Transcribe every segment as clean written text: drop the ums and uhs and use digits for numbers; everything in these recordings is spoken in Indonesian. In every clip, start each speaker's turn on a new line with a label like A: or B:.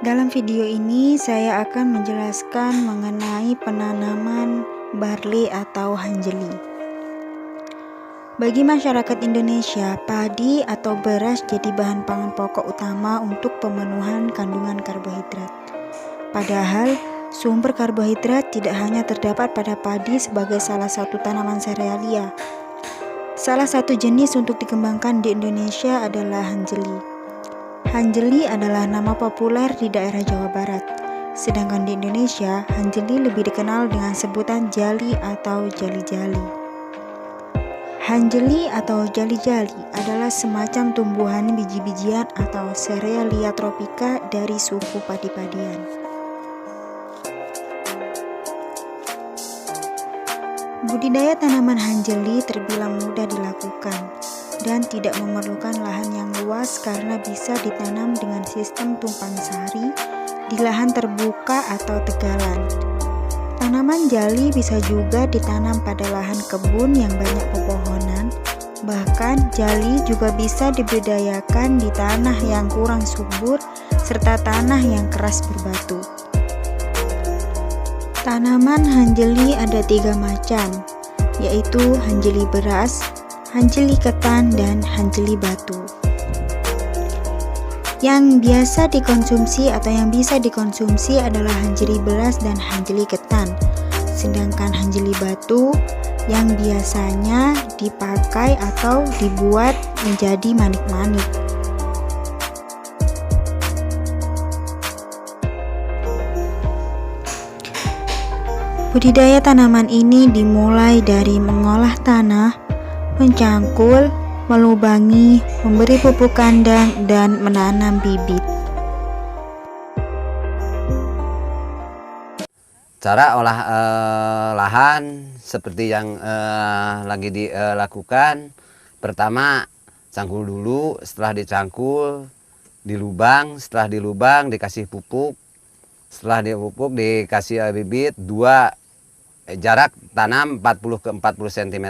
A: Dalam video ini saya akan menjelaskan mengenai penanaman barley atau hanjeli. Bagi masyarakat Indonesia, padi atau beras jadi bahan pangan pokok utama untuk pemenuhan kandungan karbohidrat. Padahal, sumber karbohidrat tidak hanya terdapat pada padi sebagai salah satu tanaman serealia. Salah satu jenis untuk dikembangkan di Indonesia adalah hanjeli. Hanjeli adalah nama populer di daerah Jawa Barat. Sedangkan di Indonesia, hanjeli lebih dikenal dengan sebutan jali atau jali-jali. Hanjeli atau jali-jali adalah semacam tumbuhan biji-bijian atau serealia tropika dari suku padi-padian. Budidaya tanaman hanjeli terbilang mudah dilakukan dan tidak memerlukan lahan yang luas karena bisa ditanam dengan sistem tumpang sari di lahan terbuka atau tegalan. Tanaman jali bisa juga ditanam pada lahan kebun yang banyak pepohonan. Bahkan jali juga bisa dibudidayakan di tanah yang kurang subur serta tanah yang keras berbatu. Tanaman hanjeli ada 3 macam, yaitu hanjeli beras, hanjeli ketan, dan hanjeli batu. Yang biasa dikonsumsi atau yang bisa dikonsumsi adalah hanjeli beras dan hanjeli ketan. Sedangkan hanjeli batu yang biasanya dipakai atau dibuat menjadi manik-manik. Budidaya tanaman ini dimulai dari mengolah tanah, mencangkul, melubangi, memberi pupuk kandang, dan menanam bibit.
B: Cara olah lahan seperti yang lagi dilakukan. Pertama, cangkul dulu, setelah dicangkul, dilubang, setelah dilubang dikasih pupuk. Setelah dipupuk dikasih bibit, jarak tanam 40 ke 40 cm.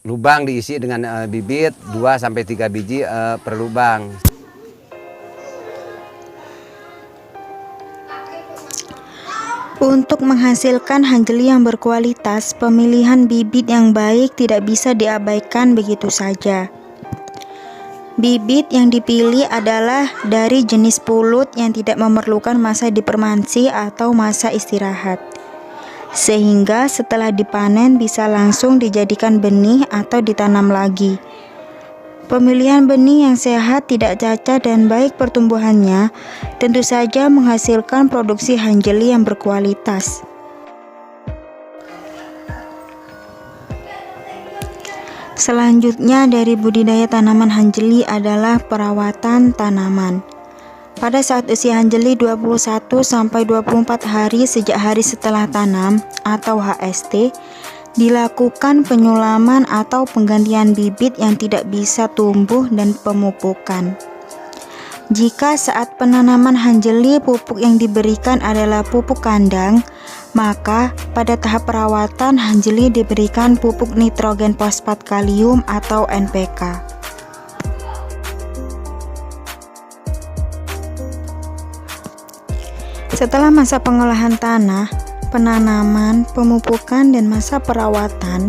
B: Lubang diisi dengan bibit 2 sampai 3 biji per lubang.
A: Untuk menghasilkan hanjeli yang berkualitas, pemilihan bibit yang baik tidak bisa diabaikan begitu saja. Bibit yang dipilih adalah dari jenis pulut yang tidak memerlukan masa dipermansi atau masa istirahat, sehingga setelah dipanen bisa langsung dijadikan benih atau ditanam lagi. Pemilihan benih yang sehat, tidak cacat, dan baik pertumbuhannya tentu saja menghasilkan produksi hanjeli yang berkualitas. Selanjutnya dari budidaya tanaman hanjeli adalah perawatan tanaman. Pada saat usia hanjeli 21 sampai 24 hari sejak hari setelah tanam atau HST, dilakukan penyulaman atau penggantian bibit yang tidak bisa tumbuh dan pemupukan. Jika saat penanaman hanjeli pupuk yang diberikan adalah pupuk kandang, maka pada tahap perawatan hanjeli diberikan pupuk nitrogen fosfat kalium atau NPK. Setelah masa pengolahan tanah, penanaman, pemupukan, dan masa perawatan,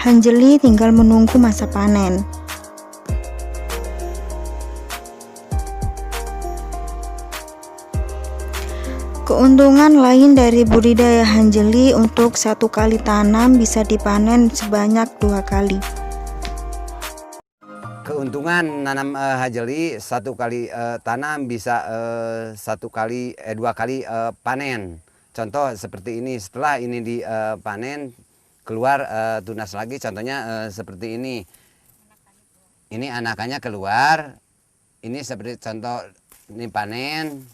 A: hanjeli tinggal menunggu masa panen. Keuntungan lain dari budidaya hanjeli, untuk 1 kali tanam bisa dipanen sebanyak 2 kali.
B: Keuntungan nanam hanjeli 1 kali tanam bisa 2 kali panen. Contoh seperti ini, setelah ini dipanen keluar tunas lagi, contohnya seperti ini. Ini anakannya keluar, ini seperti contoh ini panen.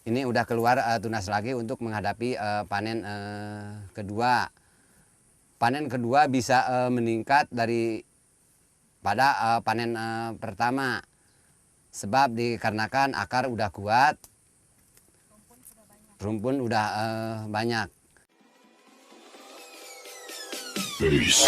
B: Ini udah keluar tunas lagi untuk menghadapi panen kedua. Panen kedua bisa meningkat daripada panen pertama. Sebab dikarenakan akar udah kuat, rumpun udah banyak.
C: Peace.